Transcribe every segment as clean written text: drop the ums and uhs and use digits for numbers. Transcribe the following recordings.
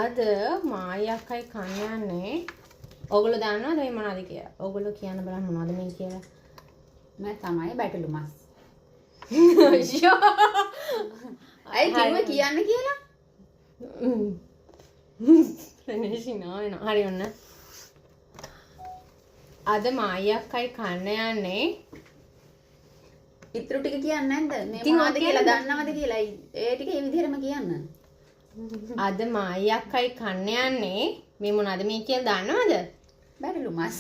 අද මායි අක්කයි කන්න යන්නේ. ඔයගොල්ලෝ දන්නවද මේ මොනවද කියලා? ඔයගොල්ලෝ කියන්න බලන්න මොනවද මේ කියලා. මම තමයි බැටළු මස්. අයියෝ. අය කිව්වේ කියන්න කියලා. රෙනේෂිනා වෙන. හරි ඔන්න. අද මායි අක්කයි කන්න යන්නේ. ඉතුරු ටික කියන්නේ නැද්ද? මේ මොනවද කියලා දන්නවද කියලා? ඒ ටික ඒ විදිහටම කියන්න. අද මායි අක්කයි කන්න යන්නේ. මේ මොනවද මේ කියලා දන්නවද? බැටළු මස්.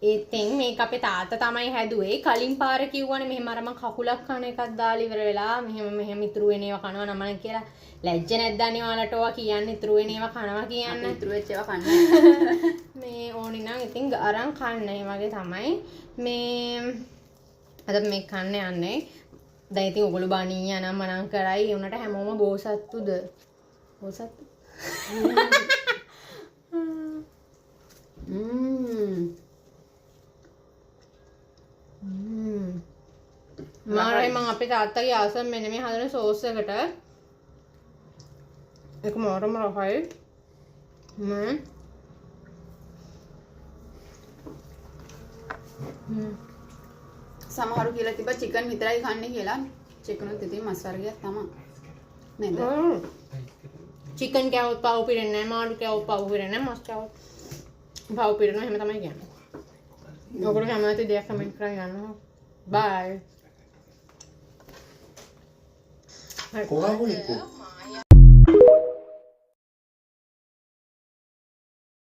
ඉතින් මේක අපේ තාත්තා තමයි හැදුවේ. කලින් පාර කිව්වනේ මෙහෙම අර මං කකුලක් කන එකක් දාලා ඉවර වෙලා මෙහෙම ඉතුරු වෙන ඒවා කනවා නමන කියලා. ලැජ්ජ නැද්ද අනේ ඔයාලට ඔවා කියන්නේ ඉතුරු වෙන ඒවා කනවා කියන්න. ඉතුරු වෙච්ච ඒවා කන්න. මේ ඕනි නම් ඉතින් අරන් කන්න ඒ වගේ තමයි. මේ අද මේ කන්න යන්නේ. දැන් ඉතින් ඔයගොල්ලෝ බණී යනම් මනම් කරයි. ඒ උනට හැමෝම බෝසත්තුද? බෝසත්තු. මාරයි මං අපේ තාත්තගේ ආසම් මෙන්න මේ හදන සෝස් එකට එක මාරම රහයි සමහරු කියලා තිබ්බා චිකන් විතරයි කන්නේ කියලා. චිකනුත් ඉතින් මස් වර්ගයක් තමයි. නේද? චිකන් කෑවොත් පව් පිරෙන්නේ නැහැ. මාළු කෑවොත් පව් පිරෙන්නේ නැහැ. මස් කෑවොත් පව් පිරෙනවා. එහෙම තමයි කියන්නේ. ඔයගොල්ලෝ කැමති දෙයක් කමෙන්ට් කරලා යන්න. බයි. කොහොමද